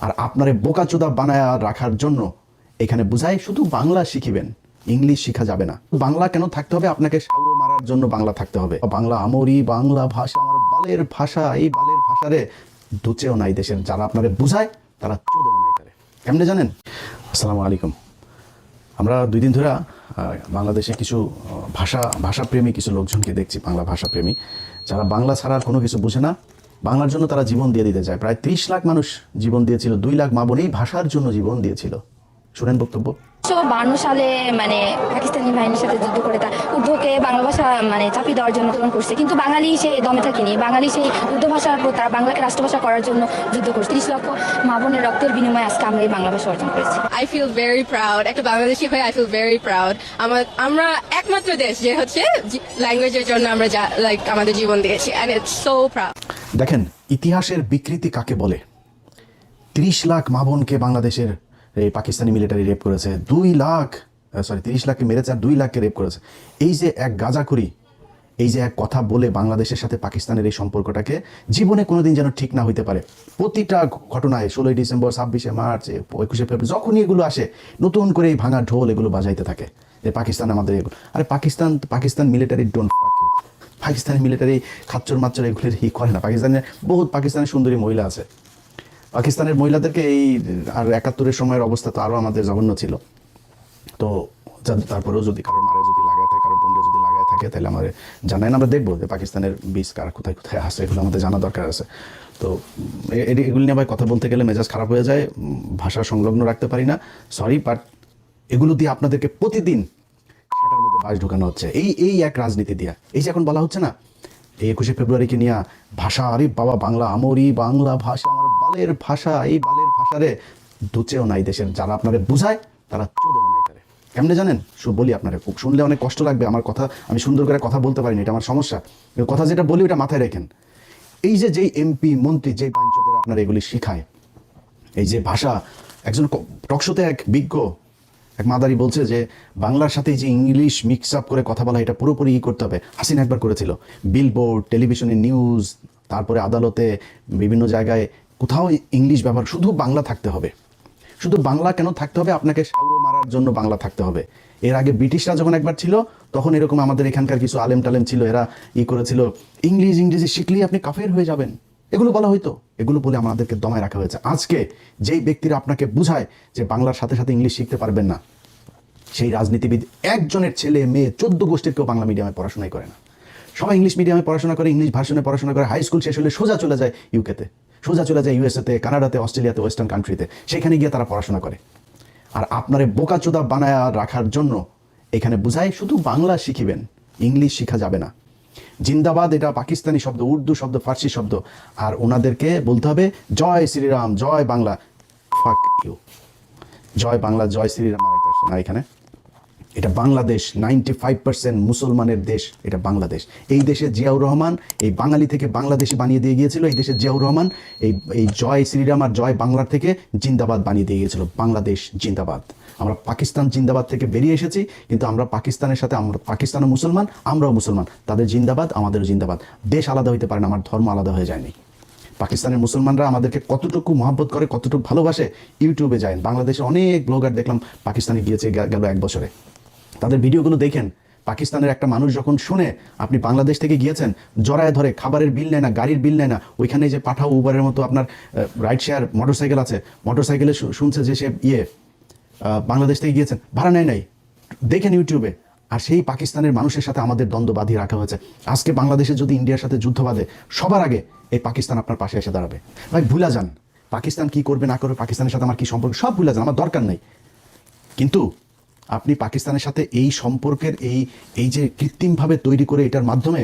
আর আপনারে বোকাচোদা বানায় রাখার জন্য এখানে বুঝায় শুধু বাংলা শিখিবেন, ইংলিশ শিখা যাবে না। বাংলা কেন থাকতে হবে? আপনাকে সাউ মারার জন্য বাংলা থাকতে হবে। বাংলা আমরি, বাংলা ভাষা আমার বালের ভাষা, এই বালের ভাষারে দুচেও নাই দেশের যারা আপনারে বুঝায় তারা চোদেও নাই তারে। কেমনে জানেন? আসসালামু আলাইকুম। আমরা 2 দিন ধরে বাংলাদেশে কিছু ভাষাপ্রেমী কিছু লোকজনকে দেখছি, বাংলা ভাষাপ্রেমী যারা বাংলা ছাড়া আর কোনো কিছু বুঝে না, বাংলার জন্য তারা জীবন দিয়ে দিতে চায়। প্রায় 30 লাখ মানুষ জীবন দিয়েছিল, 2 লাখ মা বোন এই ভাষার জন্য জীবন দিয়েছিল। শুনেন বক্তব্য। 1952 সালে পাকিস্তানি বাহিনীর সাথে যুদ্ধ করে তার উর্দুকে বাংলা ভাষা চাপিয়ে দেওয়ার জন্য আন্দোলন করছে, কিন্তু বাঙালি সেই দমে থাকেনি। বাঙালি সেই উর্দু ভাষার উপর তারা বাংলাকে রাষ্ট্রভাষা করার জন্য যুদ্ধ করছে। 30 লক্ষ মা বোনের রক্তের বিনিময়ে আজকে আমরা এই বাংলা ভাষা অর্জন করেছি। I feel very proud. একটা বাংলাদেশি হয়ে I feel very proud. আমরা একমাত্র দেশ যে হচ্ছে ল্যাঙ্গুয়েজের জন্য আমরা আমাদের জীবন দিয়েছি, and it's so proud. দেখেন ইতিহাসের বিকৃতি কাকে বলে। 30 লাখ মা বোনকে বাংলাদেশের এই পাকিস্তানি মিলিটারি রেপ করেছে, 30 লাখকে মেরেছে আর 2 লাখকে রেপ করেছে। এই যে এক গাঁজাখুরি, এই যে এক কথা বলে বাংলাদেশের সাথে পাকিস্তানের এই সম্পর্কটাকে জীবনে কোনোদিন যেন ঠিক না হইতে পারে। প্রতিটা ঘটনায় 16ই ডিসেম্বর, 26শে মার্চ, 21শে ফেব্রুয়ারি যখনই এগুলো আসে নতুন করে এই ভাঙা ঢোল এগুলো বাজাইতে থাকে যে পাকিস্তান আমাদের এগুলো। আরে Pakistan military don't fuck you. Pakistani military খাচ্চর মাচ্চর এগুলো করে না। পাকিস্তানের সুন্দরী মহিলা আছে। পাকিস্তানের মহিলাদেরকে এই আর 71-এর সময়ের অবস্থা তো আরও আমাদের জঘন্য ছিল। তো তারপরেও যদি কারোর মারে যদি লাগায় থাকে, কারোর বোনরে যদি লাগায় থাকে, তাহলে আমার জানাই না, আমরা দেখবো যে পাকিস্তানের বীজ কার কোথায় কোথায় আসে, এগুলো আমাদের জানা দরকার আছে। তো এগুলো নিয়ে আবার কথা বলতে গেলে মেজাজ খারাপ হয়ে যায়, ভাষা সংলগ্ন রাখতে পারি না, সরি। বাট এগুলো দিয়ে আপনাদেরকে প্রতিদিন সেটার মধ্যে বাস ঢুকানো হচ্ছে এই এক রাজনীতি দিয়া। এই যে এখন বলা হচ্ছে না এই 21শে ফেব্রুয়ারিকে নিয়ে ভাষা, আরে বাবা বাংলা আমরি, বাংলা ভাষা আমার বালের ভাষা, এই বালের ভাষারে দুচেও নাই দেশের যারা আপনারে বুঝায় তারা চোদেও নাই তারে। কেমনে জানেন? বলি আপনারা, খুব শুনলে অনেক কষ্ট লাগবে। আমার কথা আমি সুন্দর করে কথা বলতে পারিনি, এটা আমার সমস্যা। কথা যেটা বলি ওটা মাথায় রেখেন। এই যে যেই এমপি মন্ত্রী যেই বাঞ্চদের আপনারা এগুলি শিখায়, এই যে ভাষা, একজন টকশোতে এক বিজ্ঞ এক মাদারি বলছে যে বাংলার সাথে যে ইংলিশ মিক্স আপ করে কথা বলা এটা পুরোপুরি করতে হবে। হাসিনা একবার করেছিল, বিলবোর্ড, টেলিভিশনে নিউজ, তারপরে আদালতে, বিভিন্ন জায়গায় কোথাও ইংলিশ ব্যবহার, শুধু বাংলা থাকতে হবে। শুধু বাংলা কেন থাকতে হবে? আপনাকে সাউ মারার জন্য বাংলা থাকতে হবে। এর আগে ব্রিটিশরা যখন একবার ছিল তখন এরকম আমাদের এখানকার কিছু আলেম টালেম ছিল, এরা করেছিল ইংরেজি শিখলেই আপনি কাফের হয়ে যাবেন, এগুলো বলা হয়তো। এগুলো বলে আমাদেরকে দমায় রাখা হয়েছে। আজকে যেই ব্যক্তিরা আপনাকে বুঝায় যে বাংলার সাথে সাথে ইংলিশ শিখতে পারবেন না, সেই রাজনীতিবিদ একজনের ছেলে মেয়ে 14 গোষ্ঠীর কেউ বাংলা মিডিয়ামে পড়াশোনাই করে না। সবাই ইংলিশ মিডিয়ামে পড়াশোনা করে, ইংলিশ ভার্সনে পড়াশোনা করে, হাই স্কুল শেষ হলে সোজা চলে যায় ইউকেতে, সোজা চলে যায় ইউএসএতে, কানাডাতে, অস্ট্রেলিয়াতে, ওয়েস্টার্ন কান্ট্রিতে, সেখানে গিয়ে তারা পড়াশোনা করে। আর আপনারে বোকাচোদা বানায় রাখার জন্য এখানে বুঝায় শুধু বাংলা শিখিবেন, ইংলিশ শিখা যাবে না। জিন্দাবাদ এটা পাকিস্তানি শব্দ, উর্দু শব্দ, ফার্সি শব্দ। আর ওনাদেরকে বলতে হবে জয় শ্রীরাম, জয় বাংলা। Fuck you. জয় বাংলা, জয় শ্রীরাম আসে না এখানে। এটা বাংলাদেশ, 95% মুসলমানের দেশ এটা বাংলাদেশ। এই দেশে জিয়াউর রহমান এই বাঙালি থেকে বাংলাদেশি বানিয়ে দিয়ে গিয়েছিল। এই দেশে জিয়াউর রহমান এই জয় শ্রীরাম আর জয় বাংলার থেকে জিন্দাবাদ বানিয়ে দিয়ে গিয়েছিল। বাংলাদেশ জিন্দাবাদ। আমরা পাকিস্তান জিন্দাবাদ থেকে বেরিয়ে এসেছি, কিন্তু আমরা পাকিস্তানের সাথে, আমরা পাকিস্তানও মুসলমান, আমরাও মুসলমান। তাদের জিন্দাবাদ, আমাদেরও জিন্দাবাদ। দেশ আলাদা হইতে পারে না, আমার ধর্ম আলাদা হয়ে যায়নি। পাকিস্তানের মুসলমানরা আমাদেরকে কতটুকু মহব্বত করে, কতটুকু ভালোবাসে, ইউটিউবে যায়। বাংলাদেশে অনেক ব্লগার দেখলাম পাকিস্তানে গিয়েছে গেল 1 বছরে, তাদের ভিডিওগুলো দেখেন। পাকিস্তানের একটা মানুষ যখন শুনে আপনি বাংলাদেশ থেকে গিয়েছেন, জড়ায় ধরে, খাবারের বিল নেয় না, গাড়ির বিল নেয় না। ওইখানে যে পাঠাও উবারের মতো আপনার রাইড শেয়ার মোটরসাইকেল আছে, মোটরসাইকেলে শুনছে যে সে বাংলাদেশ থেকে গিয়েছেন, ভাড়া নেয় নাই, দেখেন ইউটিউবে। আর সেই পাকিস্তানের মানুষের সাথে আমাদের দ্বন্দ্ব বাঁধিয়ে রাখা হয়েছে। আজকে বাংলাদেশে যদি ইন্ডিয়ার সাথে যুদ্ধ বাঁধে, সবার আগে এই পাকিস্তান আপনার পাশে এসে দাঁড়াবে। ভাই ভুলা যান পাকিস্তান কি করবে না করবে, পাকিস্তানের সাথে আমার কি সম্পর্ক, সব ভুলা যান, আমার দরকার নেই। কিন্তু আপনি পাকিস্তানের সাথে এই সম্পর্কের এই যে কৃত্রিমভাবে তৈরি করে এটার মাধ্যমে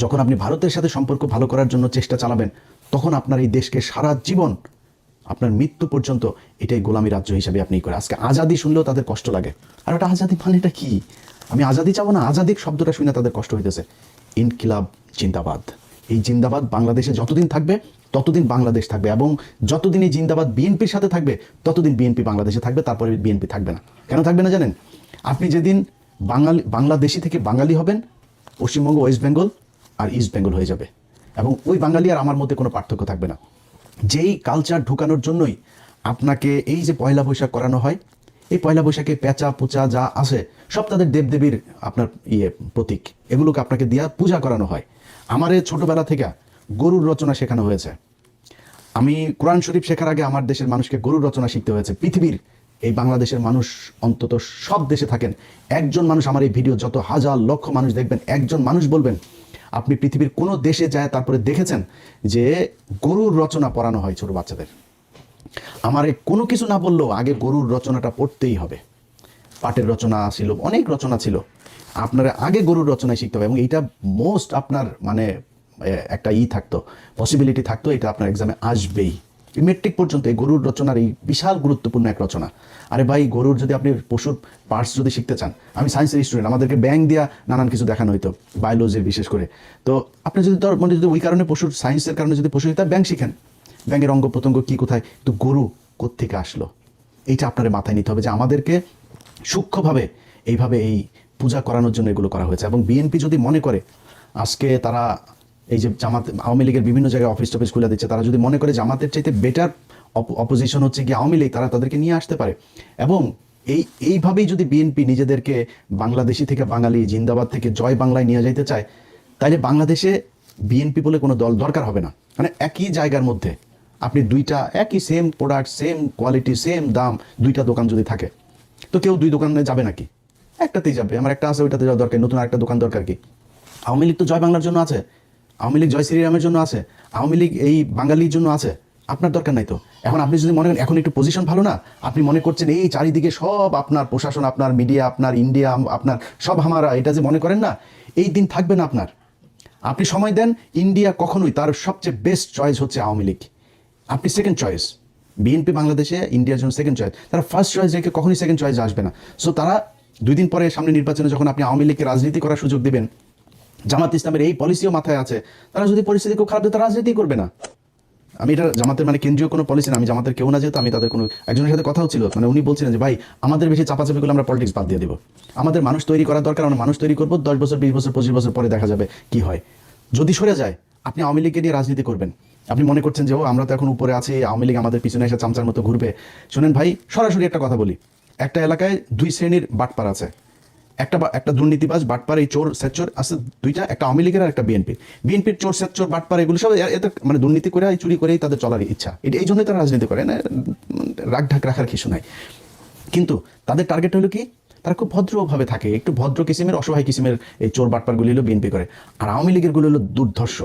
যখন আপনি ভারতের সাথে সম্পর্ক ভালো করার জন্য চেষ্টা চালাবেন, তখন আপনার এই দেশকে সারা জীবন, আপনার মৃত্যু পর্যন্ত এটাই গোলামী রাজ্য হিসেবে আপনি করে। আজকে আজাদি শুনলেও তাদের কষ্ট লাগে। আর ওটা আজাদি মানে এটা কি? আমি আজাদি চাবো না, আজাদির শব্দটা শুনে তাদের কষ্ট হইতেছে। ইনকিলাব জিন্দাবাদ। এই জিন্দাবাদ বাংলাদেশে যতদিন থাকবে ততদিন বাংলাদেশ থাকবে, এবং যতদিন এই জিন্দাবাদ বিএনপির সাথে থাকবে ততদিন বিএনপি বাংলাদেশে থাকবে, তারপরে বিএনপি থাকবে না। কেন থাকবে না জানেন? আপনি যেদিন বাংলাদেশি থেকে বাঙালি হবেন, পশ্চিমবঙ্গ, ওয়েস্ট বেঙ্গল আর ইস্ট বেঙ্গল হয়ে যাবে, এবং ওই বাঙালি আর আমার মধ্যে কোনো পার্থক্য থাকবে না। যেই কালচার ঢুকানোর জন্যই আপনাকে এই যে পয়লা বৈশাখ করানো হয়, এই পয়লা বৈশাখে পেঁচা পোচা যা আছে সব তাদের দেবদেবীর আপনার প্রতীক, এগুলোকে আপনাকে দিয়া পূজা করানো হয়। আমার ছোটবেলা থেকে গরুর রচনা শেখানো হয়েছে। আমি কোরআন শরীফ শেখার আগে আমার দেশের মানুষকে গরুর রচনা শিখতে হয়েছে। পৃথিবীর এই বাংলাদেশের মানুষ অন্তত সব দেশে থাকেন, একজন মানুষ আমার এই ভিডিও যত হাজার লক্ষ মানুষ দেখবেন, একজন মানুষ বলবেন আপনি পৃথিবীর কোনো দেশে যায় তারপরে দেখেছেন যে গরুর রচনা পড়ানো হয় ছোট বাচ্চাদের। আমার কোনো কিছু না বললেও আগে গরুর রচনাটা পড়তেই হবে। পাটের রচনা ছিল, অনেক রচনা ছিল, আপনারা আগে গরুর রচনায় শিখতে হবে। এবং এইটা মোস্ট আপনার মানে একটা থাকতো, পসিবিলিটি থাকতো, এটা আপনার এক্সামে আসবেই। মেট্রিক পর্যন্ত এই গরুর রচনার এই বিশাল গুরুত্বপূর্ণ এক রচনা। আরে ভাই, গরুর যদি আপনি পশুর পার্টস যদি শিখতে চান, আমি সায়েন্সের স্টুডেন্ট, আমাদেরকে ব্যাঙ দিয়া নানান কিছু দেখানো হইতো, বায়োলজির বিশেষ করে। তো আপনি যদি মানে যদি ওই কারণে পশুর সায়েন্সের কারণে যদি পশু হিতা ব্যাঙ শিখেন, ব্যাঙের অঙ্গ প্রত্যঙ্গ কী কোথায়, তো গরু কোত্থেকে আসলো, এইটা আপনার মাথায় নিতে হবে যে আমাদেরকে সূক্ষ্মভাবে এইভাবে এই পূজা করানোর জন্য এগুলো করা হয়েছে। এবং বিএনপি যদি মনে করে আজকে তারা এই যে জামাত আওয়ামী লীগের বিভিন্ন জায়গায় অফিস টফিস খুলে দিচ্ছে, তারা যদি মনে করে জামাতের চাইতে বেটার অপোজিশন হচ্ছে কি আওয়ামী লীগ, তারা তাদেরকে নিয়ে আসতে পারে। এবং এইভাবেই যদি বিএনপি নিজেদেরকে বাংলাদেশি থেকে বাঙালি, জিন্দাবাদ থেকে জয় বাংলায় নিয়ে যাইতে চায়, তাইলে বাংলাদেশে বিএনপি বলে কোনো দল দরকার হবে না। মানে একই জায়গার মধ্যে আপনি দুইটা একই same product, same quality, same দাম, দুইটা দোকান যদি থাকে, তো কেউ দুই দোকানে যাবে নাকি? একটাতেই যাবে। আমার একটা আছে, ওইটাতে যাওয়া দরকার, নতুন একটা দোকান দরকার কি? আওয়ামী লীগ তো জয় বাংলার জন্য আছে, আওয়ামী লীগ জয় শ্রীরামের জন্য আছে, আওয়ামী লীগ এই বাঙালির জন্য আছে, আপনার দরকার নাই তো। এখন আপনি যদি মনে করেন এখন একটু পজিশন ভালো না, আপনি মনে করছেন এই চারিদিকে সব আপনার প্রশাসন, আপনার মিডিয়া, আপনার ইন্ডিয়া, আপনার সব হামারা, এটা যে মনে করেন না, এই দিন থাকবে না আপনার। আপনি সময় দেন, ইন্ডিয়া কখনোই তার সবচেয়ে বেস্ট চয়েস হচ্ছে আওয়ামী লীগ, আপনি সেকেন্ড চয়েস। বিএনপি বাংলাদেশে ইন্ডিয়ার জন্য সেকেন্ড চয়েস, তারা ফার্স্ট চয়েস রেখে কখনোই সেকেন্ড চয়েস আসবে না। সো তারা 2 দিন পরে সামনে নির্বাচনে যখন আপনি আওয়ামী লীগকে রাজনীতি করার সুযোগ দিবেন, জামাত ইসলামের এই পলিসিও মাথায় আছে, তারা যদি পরিস্থিতি খুব খারাপ দেয় তারা রাজনীতি করবে না। আমি এটা জামাতের মানে কেন্দ্রীয় কোনো পলিসি না, আমি জামাতের কেউ না, যেহেতু আমি তাদের কোনো একজনের সাথে কথা হচ্ছিল, মানে উনি বলছিলেন যে ভাই আমাদের বেশি চাপাচাপি করলে আমরা পলিটিক্স বাদ দিয়ে দেবো, আমাদের মানুষ তৈরি করা দরকার, আমরা মানুষ তৈরি করবো, 10 বছর 20 বছর 25 বছর পরে দেখা যাবে কি হয়। যদি সরে যায় আপনি আওয়ামী লীগকে নিয়ে রাজনীতি করবেন, আপনি মনে করছেন যে ও আমরা তো এখন উপরে আছি, আওয়ামী লীগ আমাদের পিছনে এসে চামচার মতো ঘুরবে। শোনেন ভাই, সরাসরি একটা কথা বলি, একটা এলাকায় 2 শ্রেণীর বাটপার আছে, একটা দুর্নীতিবাজ বাটপার, এই চোর সেচোর আছে দুইটা, একটা আওয়ামী লীগের আর একটা বিএনপির চোর সেচোর বাটপার, এগুলো সব এত মানে দুর্নীতি করে চুরি করেই তাদের চলার ইচ্ছা, এই জন্যই তারা রাজনীতি করে না, রাগ ঢাক রাখার কিছু নাই। কিন্তু তাদের টার্গেট হলো কি, তারা খুব ভদ্রভাবে থাকে, একটু ভদ্র কিসিমের, অসহায় কিসিমের এই চোর বাটপারগুলি হলো বিএনপি করে। আর আওয়ামী লীগেরগুলো হলো দুর্ধর্ষ,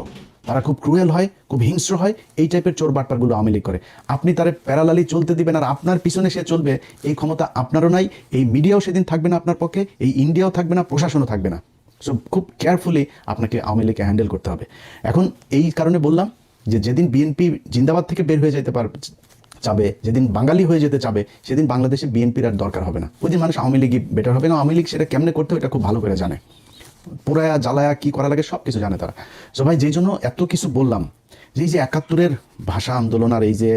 তারা খুব ক্রুয়েল হয়, খুব হিংস্র হয়, এই টাইপের চোর বাটপারগুলো আওয়ামী লীগ করে। আপনি তারে প্যারালালি চলতে দিবেন আর আপনার পিছনে সে চলবে, এই ক্ষমতা আপনারও নাই, এই মিডিয়াও সেদিন থাকবে না আপনার পক্ষে, এই ইন্ডিয়াও থাকবে না, প্রশাসনও থাকবে না। সো খুব কেয়ারফুলি আপনাকে আওয়ামী লীগকে হ্যান্ডেল করতে হবে। এখন এই কারণে বললাম যে যেদিন বিএনপি জিন্দাবাদ থেকে বের হয়ে যেতে চাবে, যেদিন বাঙালি হয়ে যেতে চাবে, সেদিন বাংলাদেশে বিএনপির আর দরকার হবে না, ওই দিন মানুষ আওয়ামী লীগই বেটার হবে। না, আওয়ামী লীগ সেটা কেমনে করতে হবে এটা খুব ভালো করে জানে, পোড়ায়া জ্বালায়া কি করা লাগে সব কিছু জানে তারা। সো ভাই, যেই জন্য এত কিছু বললাম, যে এই যে 71-এর ভাষা আন্দোলন আর এই যে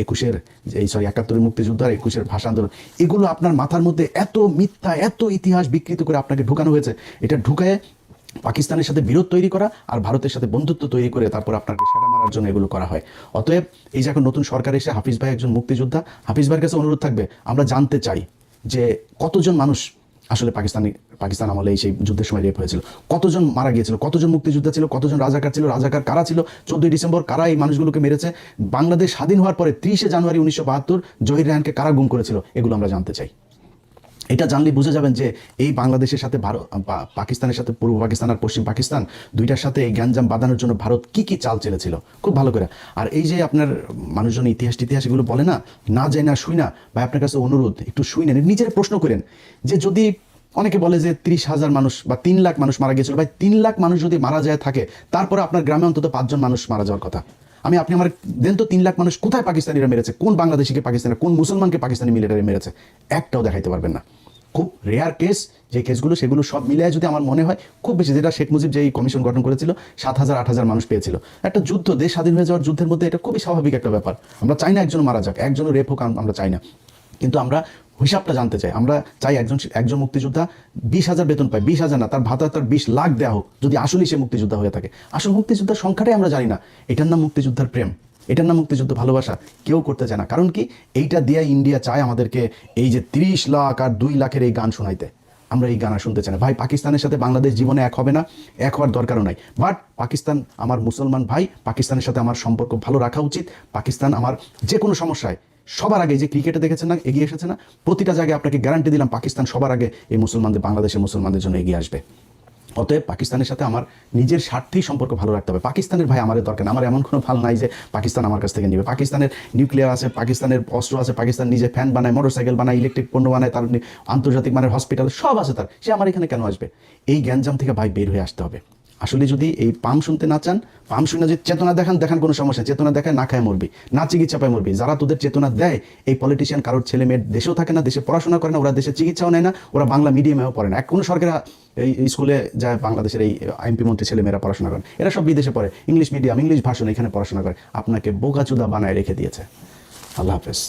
71-এর মুক্তিযুদ্ধ আর 21-এর ভাষা আন্দোলন, এগুলো আপনার মাথার মধ্যে এত মিথ্যা, এত ইতিহাস বিকৃত করে আপনাকে ঢুকানো হয়েছে। এটা ঢুকায় পাকিস্তানের সাথে বিরোধ তৈরি করা আর ভারতের সাথে বন্ধুত্ব তৈরি করে তারপর আপনাকে সেটা মারার জন্য এগুলো করা হয়। অতএব এই যে এখন নতুন সরকার এসে, হাফিজ ভাই একজন মুক্তিযোদ্ধা, হাফিজ ভাইয়ের কাছে অনুরোধ থাকবে, আমরা জানতে চাই যে কতজন মানুষ আসলে পাকিস্তান আমলে এই সেই যুদ্ধের সময় রেপ হয়েছিল, কতজন মারা গিয়েছিল, কতজন মুক্তিযোদ্ধা ছিল, কতজন রাজাকার ছিল, রাজাকার কারা ছিল, 14ই ডিসেম্বর কারা এই মানুষগুলোকে মেরেছে, বাংলাদেশ স্বাধীন হওয়ার পরে 30শে জানুয়ারি 1972 জহির রায়হানকে কারা গুম করেছিল, এগুলো আমরা জানতে চাই। এটা জানলে বুঝে যাবেন যে এই বাংলাদেশের সাথে পাকিস্তানের সাথে পূর্ব পাকিস্তান আর পশ্চিম পাকিস্তান দুইটার সাথে এই গ্যাঞ্জাম বাঁধানোর জন্য ভারত কি কি চাল চেলেছিল খুব ভালো করে। আর এই যে আপনার মানুষজন ইতিহাস এগুলো বলে না যায় না, শুই না ভাই, আপনার কাছে অনুরোধ একটু শুই নেন, নিজের প্রশ্ন করেন যে যদি অনেকে বলে যে 30,000 মানুষ বা 3 লাখ মানুষ মারা গিয়েছিল, ভাই 3 লাখ মানুষ যদি মারা যায় থাকে, তারপরে আপনার গ্রামে অন্তত 5 জন মানুষ মারা যাওয়ার কথা। আপনি আমার দেন তো 3 লাখ মানুষ কোথায় পাকিস্তানিরা মেরেছে, কোন বাংলাদেশিকে পাকিস্তানি, কোন মুসলমানকে পাকিস্তানি মিলিটারি মেরেছে, একটাও দেখাইতে পারবেন না। খুব রেয়ার কেস যে কেসগুলো, সেগুলো সব মিলিয়ে যদি আমার মনে হয় খুব বেশি, যেটা শেখ মুজিব যেই কমিশন গঠন করেছিল 7,000-8,000 মানুষ পেয়েছিল, একটা যুদ্ধ, দেশ স্বাধীন হয়ে যাওয়ার যুদ্ধের মধ্যে এটা খুবই স্বাভাবিক একটা ব্যাপার। আমরা চাই না একজন মারা যাক, একজনও রেপ হোক, আমরা চাই না, কিন্তু আমরা হিসাবটা জানতে চাই। আমরা চাই একজন মুক্তিযোদ্ধা 20,000 বেতন পায়, 20,000 না, তার ভাতা তার 20 লাখ দেওয়া হোক, যদি আসলেই সে মুক্তিযোদ্ধা হয়ে থাকে। আসল মুক্তিযোদ্ধার সংখ্যাটাই আমরা জানি না, এটার নাম মুক্তিযোদ্ধার প্রেম। এটার নাম মুক্তিযুদ্ধ ভালোবাসা? কেউ করতে চায় না। কারণ কি, এইটা দিয়ে ইন্ডিয়া চায় আমাদেরকে এই যে 30 লাখ আর 2 লাখের এই গান শোনাইতে। আমরা এই গান আর শুনতে চাই না ভাই। পাকিস্তানের সাথে বাংলাদেশ জীবনে এক হবে না, এক হওয়ার দরকারও নাই। বাট পাকিস্তান আমার মুসলমান ভাই, পাকিস্তানের সাথে আমার সম্পর্ক ভালো রাখা উচিত। পাকিস্তান আমার যে কোনো সমস্যায় সবার আগে, যে ক্রিকেটে দেখেছেন না এগিয়ে এসেছে না, প্রতিটা জায়গায় আপনাকে গ্যারান্টি দিলাম পাকিস্তান সবার আগে এই মুসলমানদের, বাংলাদেশের মুসলমানদের জন্য এগিয়ে আসবে। অতএব পাকিস্তানের সাথে আমার নিজের স্বার্থেই সম্পর্ক ভালো রাখতে হবে। পাকিস্তানের ভাই আমার দরকার না, আমার এমন কোনো ভাল নাই যে পাকিস্তান আমার কাছ থেকে নেবে। পাকিস্তানের নিউক্লিয়ার আছে, পাকিস্তানের অস্ত্র আছে, পাকিস্তান নিজে ফ্যান বানায়, মোটরসাইকেল বানায়, ইলেকট্রিক পণ্য বানায়, তার আন্তর্জাতিক মানের হসপিটাল সব আছে তার। সে আমার এখানে কেন আসবে? এই গ্যাঞ্জাম থেকে ভাই বের হয়ে আসতে হবে। আসলে যদি এই পাম শুনতে না চান, পাম শুনে যদি চেতনা দেখান কোনো সমস্যা, চেতনা দেখায় না খায় মরবি, না চিকিৎসা পায় মরবি। যারা তোদের চেতনা দেয়, এই পলিটিশিয়ান কারোর ছেলে মেয়ের দেশেও থাকে না, দেশে পড়াশোনা করে না, ওরা দেশে চিকিৎসাও নেয় না, ওরা বাংলা মিডিয়ামেও পড়ে না। কোনো সরকারি এই স্কুলে যায় বাংলাদেশের এই এমপি মন্ত্রী ছেলে মেয়েরা পড়াশোনা করেন, এরা সব বিদেশে পড়ে, ইংলিশ মিডিয়াম, ইংলিশ ভাষণ এখানে পড়াশোনা করে। আপনাকে বোকাচুদা বানায় রেখে দিয়েছে। আল্লাহ হাফেজ।